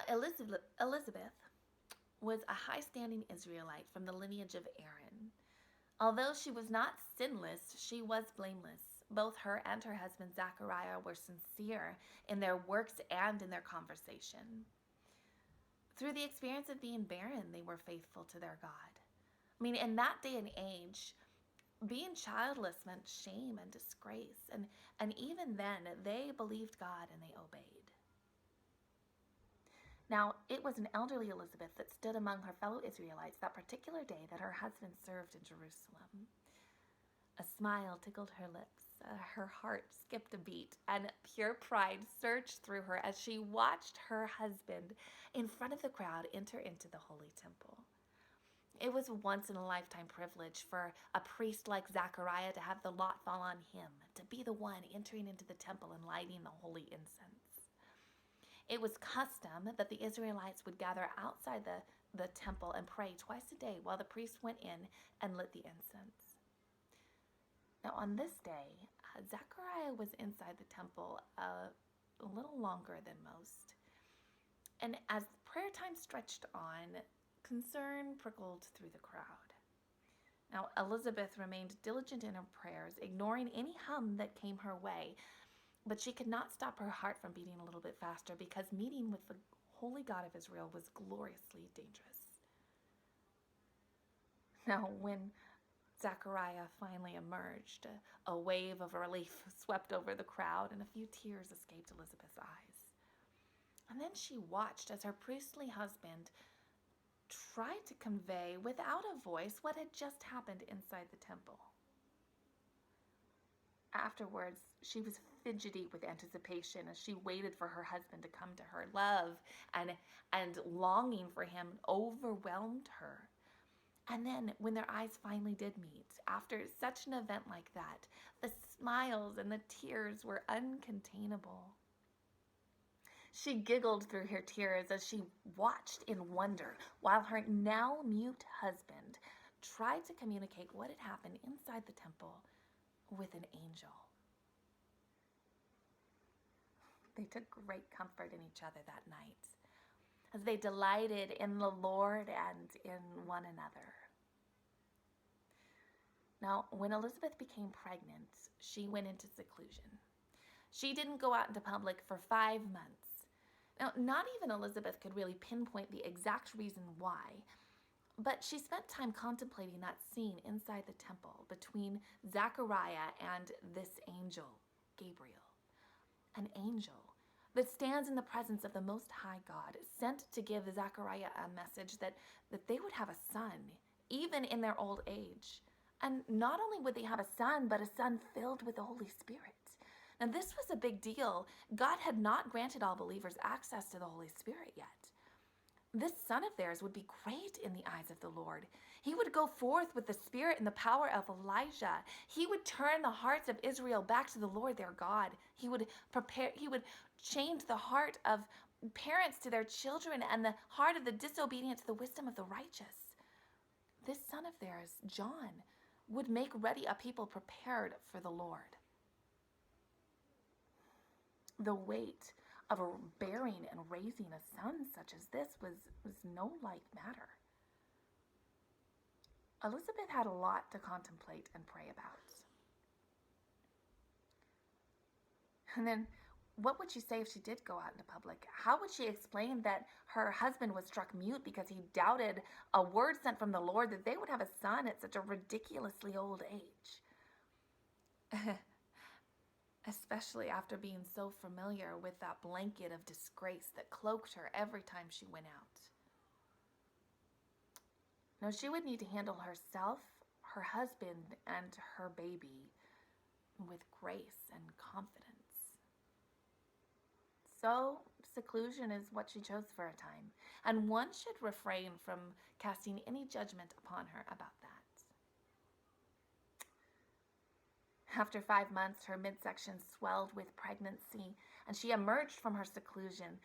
Elizabeth was a high-standing Israelite from the lineage of Aaron. Although she was not sinless, she was blameless. Both her and her husband Zachariah were sincere in their works and in their conversation. Through the experience of being barren, they were faithful to their God. I mean, in that day and age, being childless meant shame and disgrace. And even then, they believed God and they obeyed. Now, it was an elderly Elizabeth that stood among her fellow Israelites that particular day that her husband served in Jerusalem. A smile tickled her lips, her heart skipped a beat, and pure pride surged through her as she watched her husband in front of the crowd enter into the holy temple. It was a once-in-a-lifetime privilege for a priest like Zachariah to have the lot fall on him, to be the one entering into the temple and lighting the holy incense. It was custom that the Israelites would gather outside the temple and pray twice a day while the priest went in and lit the incense. Now, on this day, Zechariah was inside the temple a little longer than most. And as prayer time stretched on, concern prickled through the crowd. Now, Elizabeth remained diligent in her prayers, ignoring any hum that came her way, but she could not stop her heart from beating a little bit faster because meeting with the holy God of Israel was gloriously dangerous. Now, when Zechariah finally emerged, a wave of relief swept over the crowd and a few tears escaped Elizabeth's eyes. And then she watched as her priestly husband tried to convey without a voice what had just happened inside the temple. Afterwards, she was fidgety with anticipation as she waited for her husband to come to her. Love and longing for him overwhelmed her. And then when their eyes finally did meet, after such an event like that, the smiles and the tears were uncontainable. She giggled through her tears as she watched in wonder while her now mute husband tried to communicate what had happened inside the temple with an angel. They took great comfort in each other that night as they delighted in the Lord and in one another. Now, when Elizabeth became pregnant, she went into seclusion. She didn't go out into public for 5 months. Now, not even Elizabeth could really pinpoint the exact reason why, but she spent time contemplating that scene inside the temple between Zachariah and this angel, Gabriel. An angel that stands in the presence of the Most High God, sent to give Zachariah a message that they would have a son, even in their old age. And not only would they have a son, but a son filled with the Holy Spirit. Now, this was a big deal. God had not granted all believers access to the Holy Spirit yet. This son of theirs would be great in the eyes of the Lord. He would go forth with the spirit and the power of Elijah. He would turn the hearts of Israel back to the Lord their God. He would change the heart of parents to their children and the heart of the disobedient to the wisdom of the righteous. This son of theirs, John, would make ready a people prepared for the Lord. The weight of bearing and raising a son such as this was no light matter. Elizabeth had a lot to contemplate and pray about. And then, what would she say if she did go out into public? How would she explain that her husband was struck mute because he doubted a word sent from the Lord that they would have a son at such a ridiculously old age? Especially after being so familiar with that blanket of disgrace that cloaked her every time she went out. No, she would need to handle herself, her husband, and her baby with grace and confidence. So, seclusion is what she chose for a time, and one should refrain from casting any judgment upon her about that. After 5 months, her midsection swelled with pregnancy, and she emerged from her seclusion,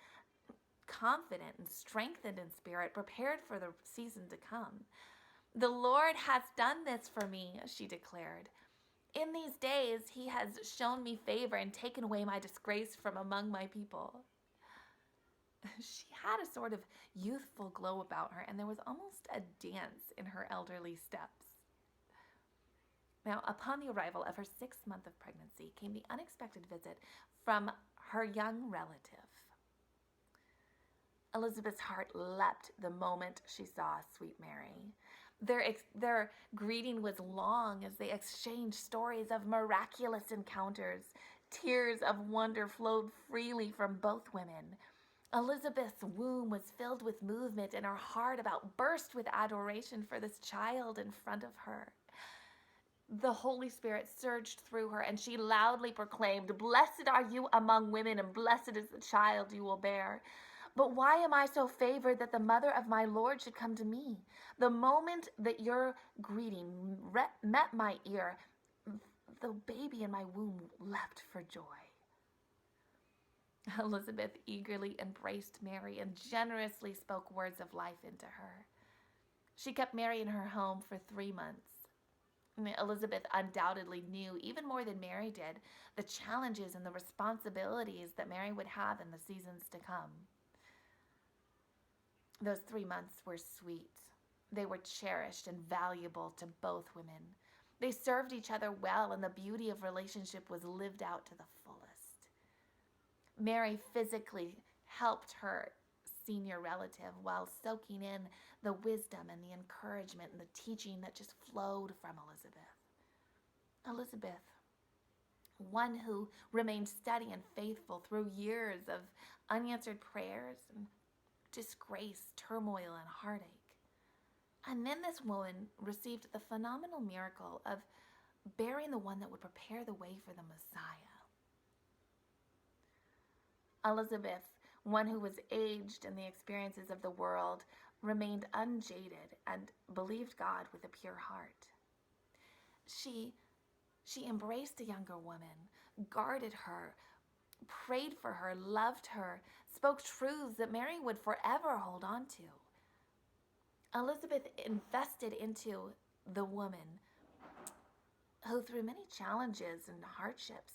confident and strengthened in spirit, prepared for the season to come. "The Lord has done this for me," she declared. "In these days, he has shown me favor and taken away my disgrace from among my people." She had a sort of youthful glow about her, and there was almost a dance in her elderly steps. Now, upon the arrival of her 6th month of pregnancy came the unexpected visit from her young relative. Elizabeth's heart leapt the moment she saw sweet Mary. Their greeting was long as they exchanged stories of miraculous encounters. Tears of wonder flowed freely from both women. Elizabeth's womb was filled with movement, and her heart about burst with adoration for this child in front of her. The Holy Spirit surged through her, and she loudly proclaimed, "Blessed are you among women, and blessed is the child you will bear. But why am I so favored that the mother of my Lord should come to me? The moment that your greeting met my ear, the baby in my womb leapt for joy." Elizabeth eagerly embraced Mary and generously spoke words of life into her. She kept Mary in her home for 3 months. Elizabeth undoubtedly knew, even more than Mary did, the challenges and the responsibilities that Mary would have in the seasons to come. Those 3 months were sweet. They were cherished and valuable to both women. They served each other well, and the beauty of relationship was lived out to the fullest. Mary physically helped her senior relative while soaking in the wisdom and the encouragement and the teaching that just flowed from Elizabeth. Elizabeth, one who remained steady and faithful through years of unanswered prayers and disgrace, turmoil, and heartache. And then this woman received the phenomenal miracle of bearing the one that would prepare the way for the Messiah. Elizabeth, one who was aged in the experiences of the world, remained unjaded and believed God with a pure heart. She embraced a younger woman, guarded her, prayed for her, loved her, spoke truths that Mary would forever hold on to. Elizabeth invested into the woman who, through many challenges and hardships,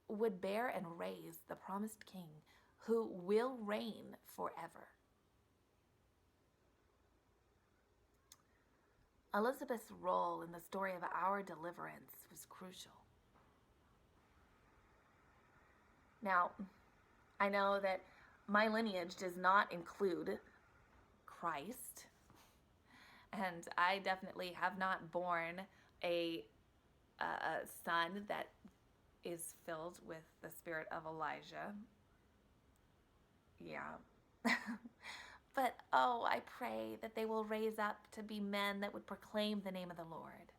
would bear and raise the promised king who will reign forever. Elizabeth's role in the story of our deliverance was crucial. Now, I know that my lineage does not include Christ, and I definitely have not borne a son that is filled with the spirit of Elijah. Yeah. But, I pray that they will raise up to be men that would proclaim the name of the Lord.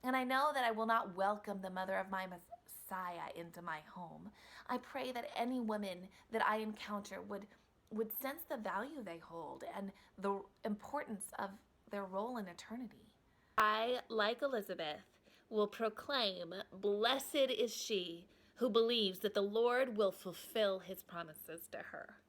And I know that I will not welcome the mother of my Messiah into my home. I pray that any woman that I encounter would sense the value they hold and the importance of their role in eternity. I, like Elizabeth, will proclaim, "Blessed is she who believes that the Lord will fulfill his promises to her."